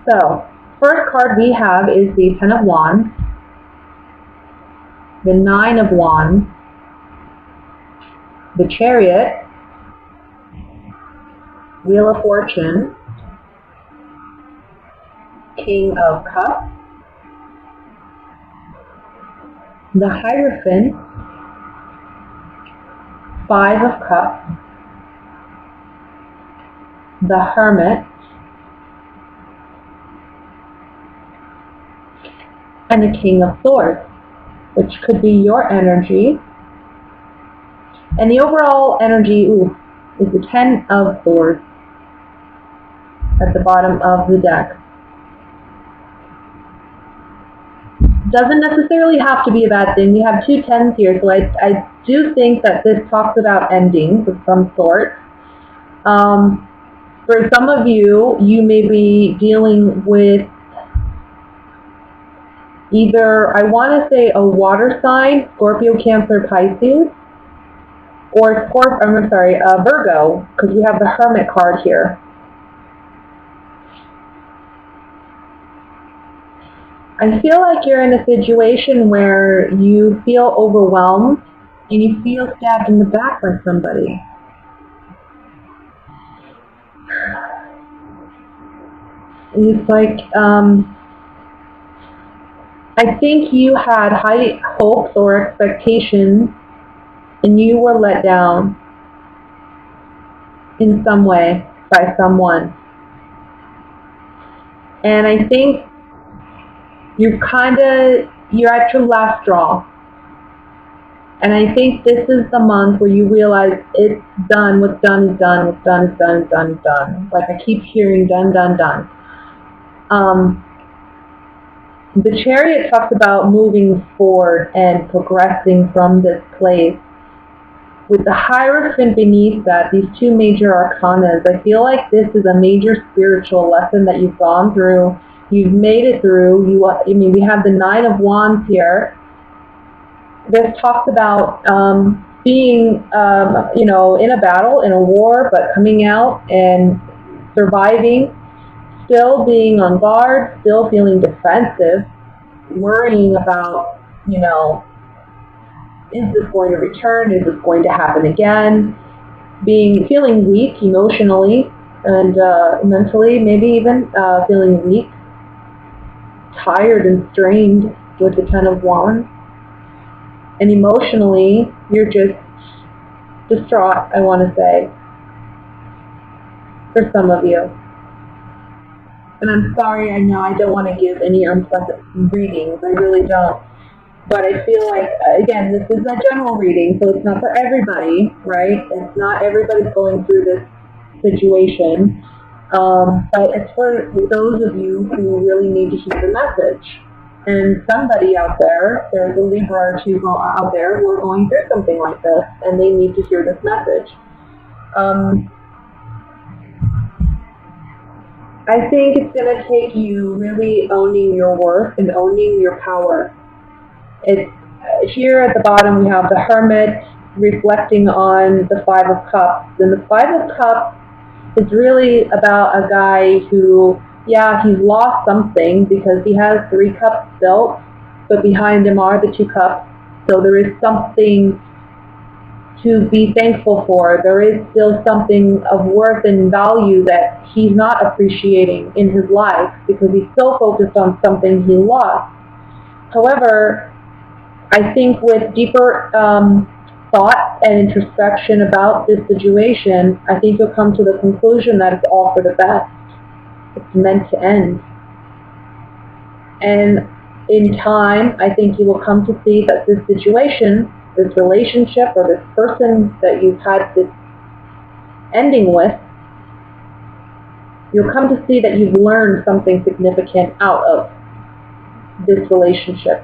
So, first card we have is the Ten of Wands, the Nine of Wands, the Chariot, Wheel of Fortune, King of Cups, the Hierophant, Five of Cups, the Hermit, and the King of Swords, which could be your energy. And the overall energy is the Ten of Swords at the bottom of the deck. Doesn't necessarily have to be a bad thing. We have two tens here, so I do think that this talks about endings of some sort. For some of you, you may be dealing with either, I want to say, a water sign, Scorpio, Cancer, Pisces, or Virgo, because we have the Hermit card here. I feel like you're in a situation where you feel overwhelmed and you feel stabbed in the back by somebody. It's like, I think you had high hopes or expectations and you were let down in some way by someone. And I think you're at your last straw. And I think this is the month where you realize it's done. What's done is done. What's done is done is done is done. Like I keep hearing done, done, done. The Chariot talks about moving forward and progressing from this place. With the Hierophant beneath that, these two major arcanas, I feel like this is a major spiritual lesson that you've gone through. You've made it through. We have the Nine of Wands here. This talks about being, in a battle, in a war, but coming out and surviving, still being on guard, still feeling defensive, worrying about, is this going to return? Is this going to happen again? Feeling weak emotionally and mentally, maybe even feeling weak, tired and strained with the Ten of Wands. And emotionally, you're just distraught, I want to say, for some of you. And I'm sorry, I know I don't want to give any unpleasant readings, I really don't. But I feel like, again, this is a general reading, so it's not for everybody, right? It's not everybody's going through this situation. But it's for those of you who really need to hear the message. And somebody out there, there's a Libra or two out there who are going through something like this, and they need to hear this message. I think it's going to take you really owning your worth and owning your power. It's here at the bottom we have the Hermit reflecting on the Five of Cups. And the Five of Cups is really about a guy who, he's lost something because he has 3 cups built, but behind him are the 2 cups. So there is something to be thankful for. There is still something of worth and value that he's not appreciating in his life because he's so focused on something he lost. However, I think with deeper thought and introspection about this situation, I think you'll come to the conclusion that it's all for the best. It's meant to end. And in time, I think you will come to see that this situation, this relationship, or this person that you've had this ending with, you'll come to see that you've learned something significant out of this relationship.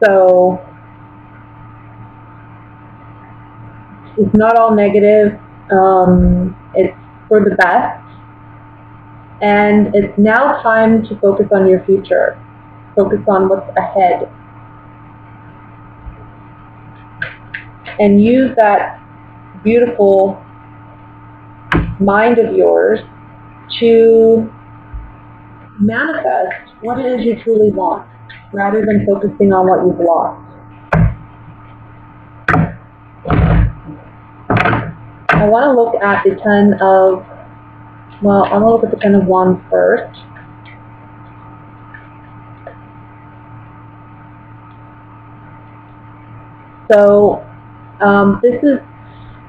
So it's not all negative. It's for the best. And it's now time to focus on your future. Focus on what's ahead. and use that beautiful mind of yours to manifest what it is you truly want, rather than focusing on what you've lost. I want to look at the Ten of, well, I'm going to look at the Ten of Wands first. So this is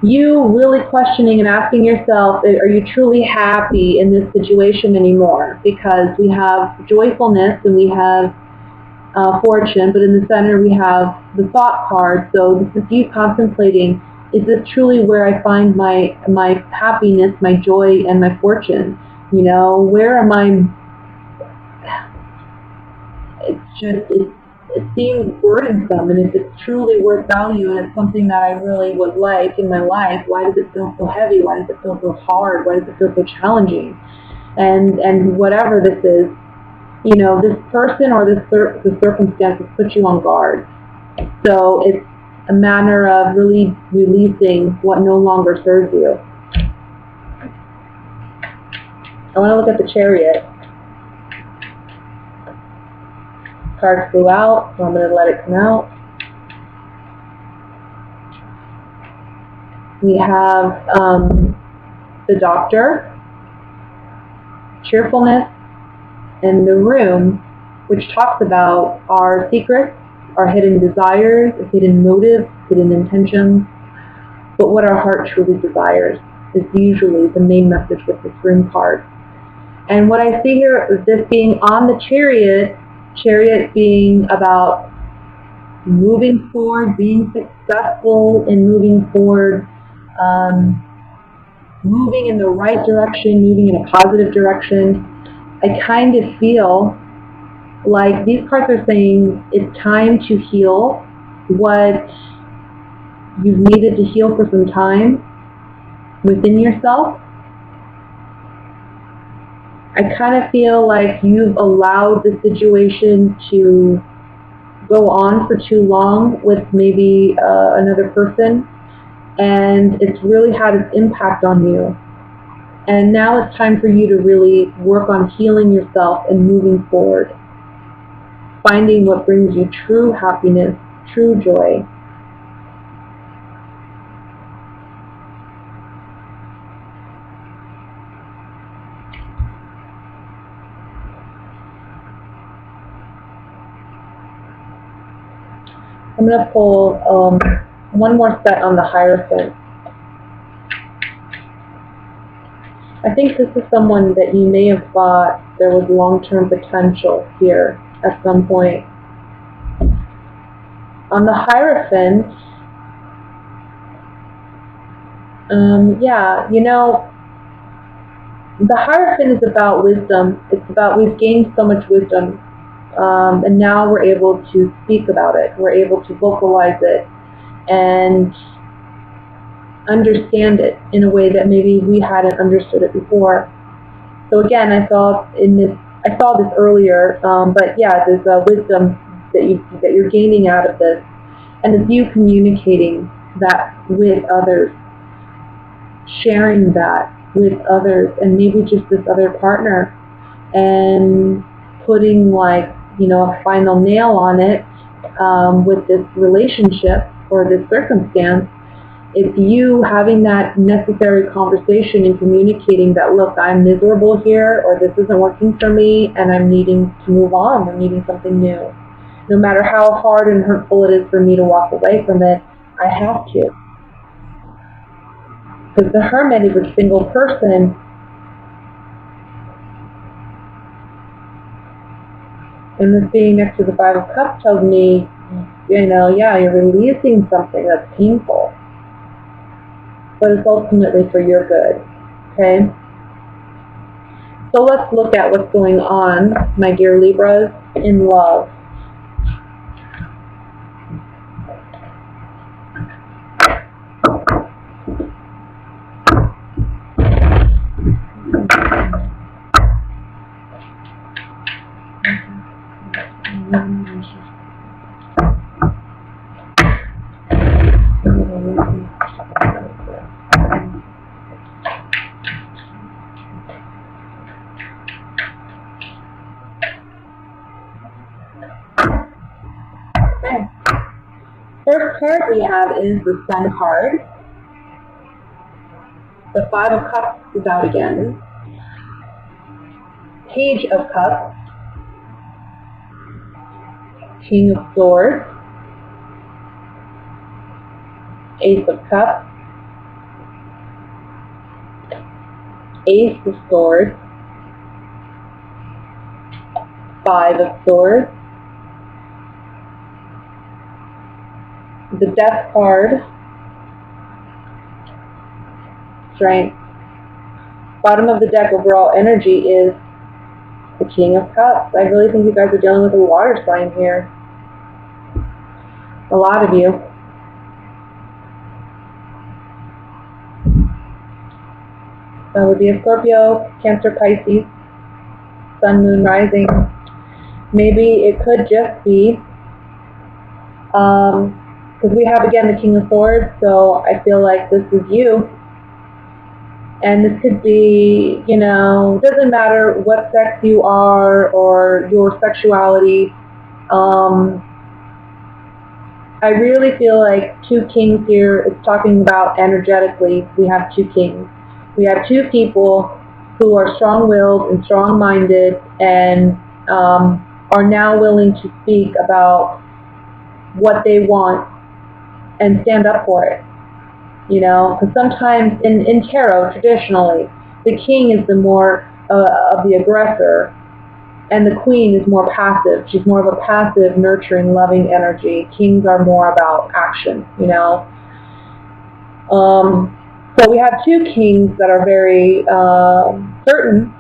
you really questioning and asking yourself, are you truly happy in this situation anymore? Because we have joyfulness and we have fortune, but in the center we have the thought card. So this is you contemplating, is this truly where I find my happiness, my joy, and my fortune? You know, where am I? It seems burdensome, and if it's truly worth value and it's something that I really would like in my life, why does it feel so heavy? Why does it feel so hard? Why does it feel so challenging? And whatever this is, you know, this person or the circumstances put you on guard. So it's a matter of really releasing what no longer serves you. I want to look at the Chariot. Cards flew out, so I'm going to let it come out. We have the Doctor, cheerfulness, and the Room, which talks about our secrets, our hidden desires, hidden motives, hidden intentions. But what our heart truly desires is usually the main message with this Room card. And what I see here is this being on the Chariot being about moving forward, being successful in moving forward, moving in the right direction, moving in a positive direction. I kind of feel like these cards are saying it's time to heal what you've needed to heal for some time within yourself. I kind of feel like you've allowed the situation to go on for too long with maybe another person, and it's really had its impact on you. And now it's time for you to really work on healing yourself and moving forward, finding what brings you true happiness, true joy. I'm going to pull one more set on the Hierophant. I think this is someone that you may have thought there was long-term potential here at some point. On the Hierophant, yeah, you know, the Hierophant is about wisdom. It's about we've gained so much wisdom. And now we're able to speak about it. We're able to vocalize it and understand it in a way that maybe we hadn't understood it before. So again, I saw this earlier, but yeah, there's a wisdom that you're gaining out of this, and it's you communicating that with others, sharing that with others, and maybe just this other partner, and putting, like, you know, a final nail on it with this relationship or this circumstance. It's you having that necessary conversation and communicating that, look, I'm miserable here, or this isn't working for me, and I'm needing to move on. I'm needing something new. No matter how hard and hurtful it is for me to walk away from it, I have to. Because the Hermit is a single person. And this being next to the Five of Cups tells me, you know, yeah, you're releasing something that's painful. But it's ultimately for your good, okay? So let's look at what's going on, my dear Libras, in love. card we have is the Sun card. The Five of Cups is out again. Page of Cups. King of Swords. Ace of Cups. Ace of Swords. Five of Swords. The Death card. Strength. Bottom of the deck overall energy is the King of Cups. I really think you guys are dealing with a water sign here. A lot of you. That would be a Scorpio, Cancer, Pisces, Sun, Moon, Rising. Maybe it could just be, because we have again the King of Swords, so I feel like this is you. And this could be, you know, doesn't matter what sex you are or your sexuality. I really feel like two kings here is talking about energetically. We have two kings. We have two people who are strong-willed and strong-minded and are now willing to speak about what they want and stand up for it. You know, because sometimes in tarot, traditionally, the king is the more of the aggressor, and the queen is more passive. She's more of a passive, nurturing, loving energy. Kings are more about action, you know. So we have two kings that are very certain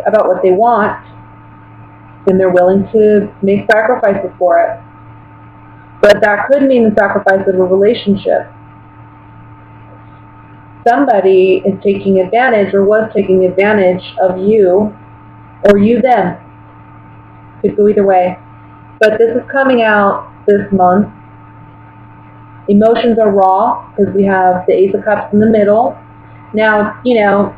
about what they want, and they're willing to make sacrifices for it. But that could mean the sacrifice of a relationship. Somebody is taking advantage or was taking advantage of you, or you them. Could go either way. But this is coming out this month. Emotions are raw because we have the Ace of Cups in the middle. Now, you know,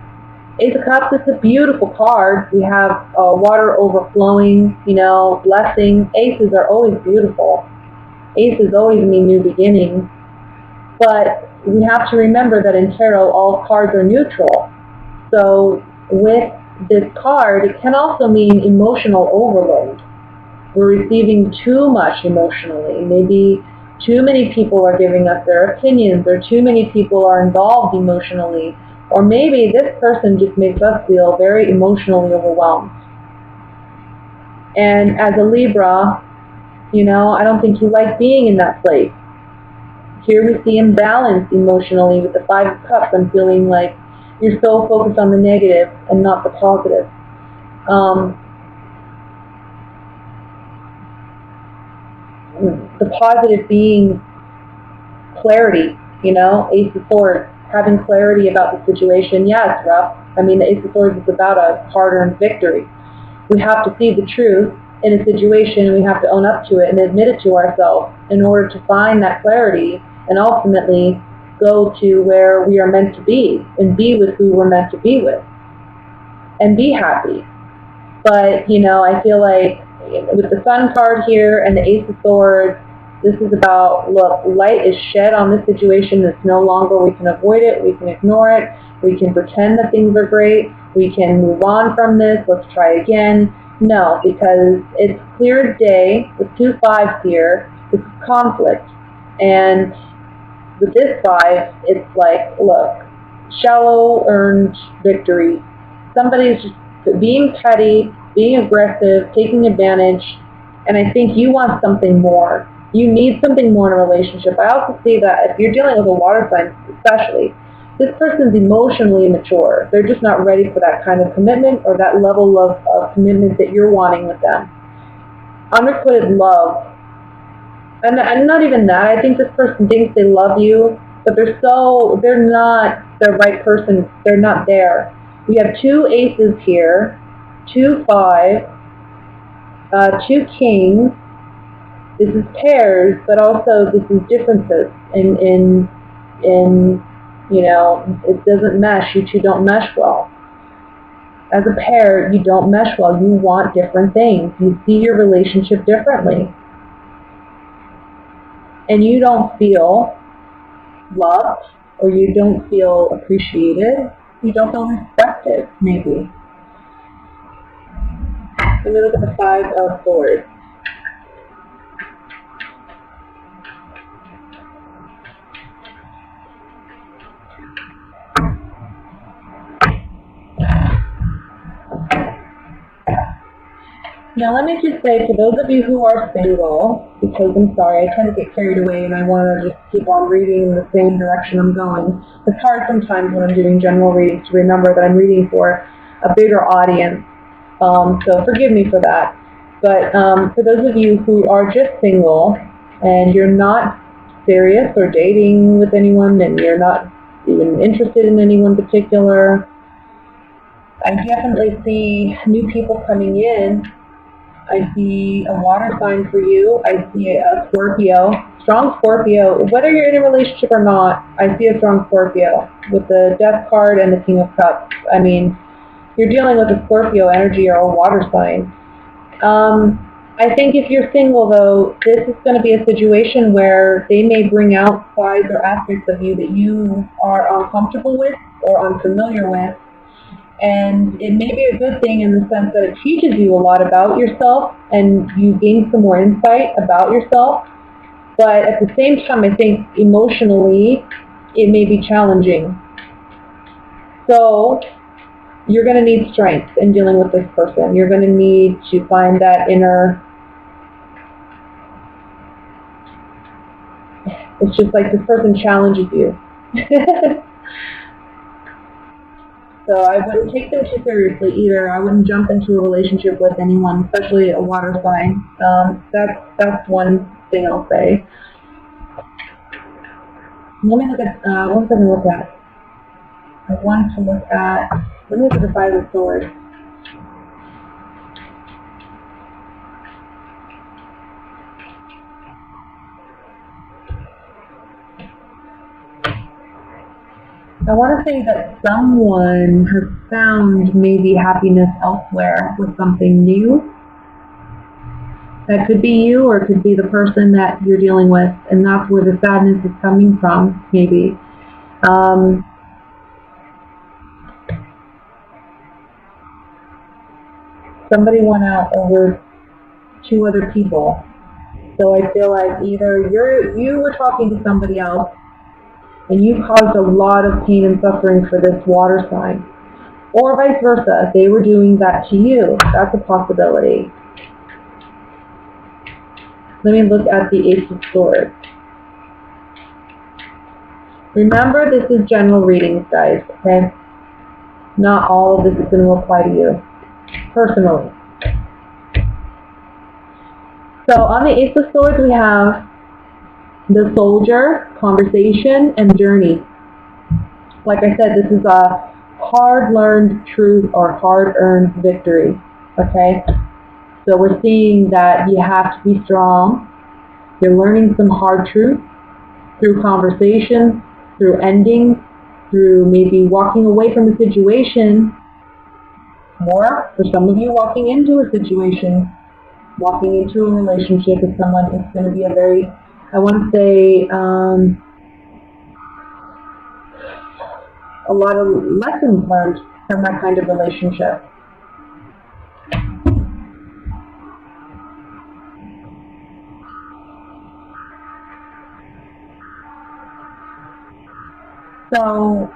Ace of Cups is a beautiful card. We have water overflowing, you know, blessing. Aces are always beautiful. Aces always mean new beginnings. But we have to remember that in tarot, all cards are neutral. So with this card, it can also mean emotional overload. We're receiving too much emotionally. Maybe too many people are giving us their opinions, or too many people are involved emotionally. Or maybe this person just makes us feel very emotionally overwhelmed. And as a Libra, you know, I don't think you like being in that place. Here we see imbalance emotionally with the Five of Cups. I'm feeling like you're so focused on the negative and not the positive. The positive being clarity, you know, Ace of Swords, having clarity about the situation. Yeah, it's rough. I mean, the Ace of Swords is about a hard-earned victory. We have to see the truth in a situation, and we have to own up to it and admit it to ourselves in order to find that clarity and ultimately go to where we are meant to be and be with who we're meant to be with and be happy. But, you know, I feel like with the Sun card here and the Ace of Swords, this is about, look, light is shed on this situation. It's no longer, we can avoid it, we can ignore it, we can pretend that things are great, we can move on from this, let's try again. No, because it's clear as day with two fives here, this is conflict. And with this five, it's like, look, shallow earned victory. Somebody's just being petty, being aggressive, taking advantage, and I think you want something more. You need something more in a relationship. I also see that if you're dealing with a water sign especially, this person's emotionally immature. They're just not ready for that kind of commitment or that level of commitment that you're wanting with them. Unrequited love. And not even that. I think this person thinks they love you, but they're not the right person. They're not there. We have two aces here, two fives, two kings. This is pairs, but also this is differences in you know, it doesn't mesh. You two don't mesh well. As a pair, you don't mesh well. You want different things. You see your relationship differently. and you don't feel loved, or you don't feel appreciated, you don't feel respected, maybe. Let me look at the Five of Swords. Now let me just say, to those of you who are single, because I'm sorry, I tend to get carried away and I want to just keep on reading in the same direction I'm going. It's hard sometimes when I'm doing general readings to remember that I'm reading for a bigger audience. So forgive me for that. But for those of you who are just single and you're not serious or dating with anyone and you're not even interested in anyone particular, I definitely see new people coming in. I see a water sign for you. I see a Scorpio, strong Scorpio. Whether you're in a relationship or not, I see a strong Scorpio with the Death card and the King of Cups. I mean, you're dealing with a Scorpio energy or a water sign. I think if you're single, though, this is going to be a situation where they may bring out sides or aspects of you that you are uncomfortable with or unfamiliar with. And it may be a good thing in the sense that it teaches you a lot about yourself and you gain some more insight about yourself. But at the same time, I think emotionally, it may be challenging. So you're going to need strength in dealing with this person. You're going to need to find that inner... It's just like this person challenges you. So I wouldn't take them too seriously either. I wouldn't jump into a relationship with anyone, especially a water sign. That's one thing I'll say. Let me look at, what was I going to look at? I want to look at, let me look at the Five of Swords. I want to say that someone has found maybe happiness elsewhere with something new. That could be you, or it could be the person that you're dealing with, and that's where the sadness is coming from, maybe. Somebody went out over two other people. So I feel like either you were talking to somebody else, and you caused a lot of pain and suffering for this water sign. Or vice versa, they were doing that to you. That's a possibility. Let me look at the Ace of Swords. Remember, this is general readings, guys, okay? Not all of this is going to apply to you, personally. So on the Ace of Swords, we have the Soldier, Conversation, and Journey. Like I said, this is a hard-learned truth or hard-earned victory, okay? So we're seeing that you have to be strong. You're learning some hard truth through conversation, through endings, through maybe walking away from a situation, or for some of you, walking into a situation, walking into a relationship with someone is going to be a very, I want to say, a lot of lessons learned from that kind of relationship. So,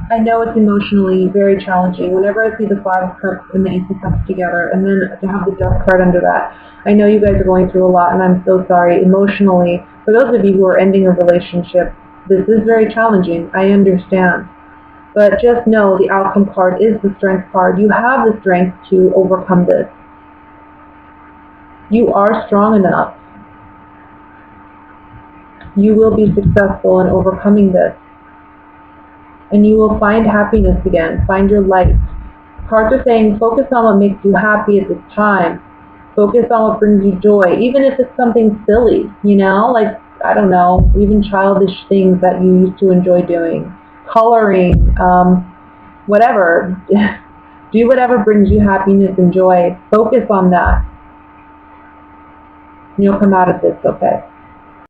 I know it's emotionally very challenging. Whenever I see the Five of Cups and the Ace of Cups together, and then to have the Death card under that, I know you guys are going through a lot, and I'm so sorry. Emotionally, for those of you who are ending a relationship, this is very challenging. I understand. But just know the outcome card is the Strength card. You have the strength to overcome this. You are strong enough. You will be successful in overcoming this. And you will find happiness again. Find your light. Cards are saying focus on what makes you happy at this time. Focus on what brings you joy. Even if it's something silly, you know, like, I don't know, even childish things that you used to enjoy doing. Coloring, whatever. Do whatever brings you happiness and joy. Focus on that. and you'll come out of this okay.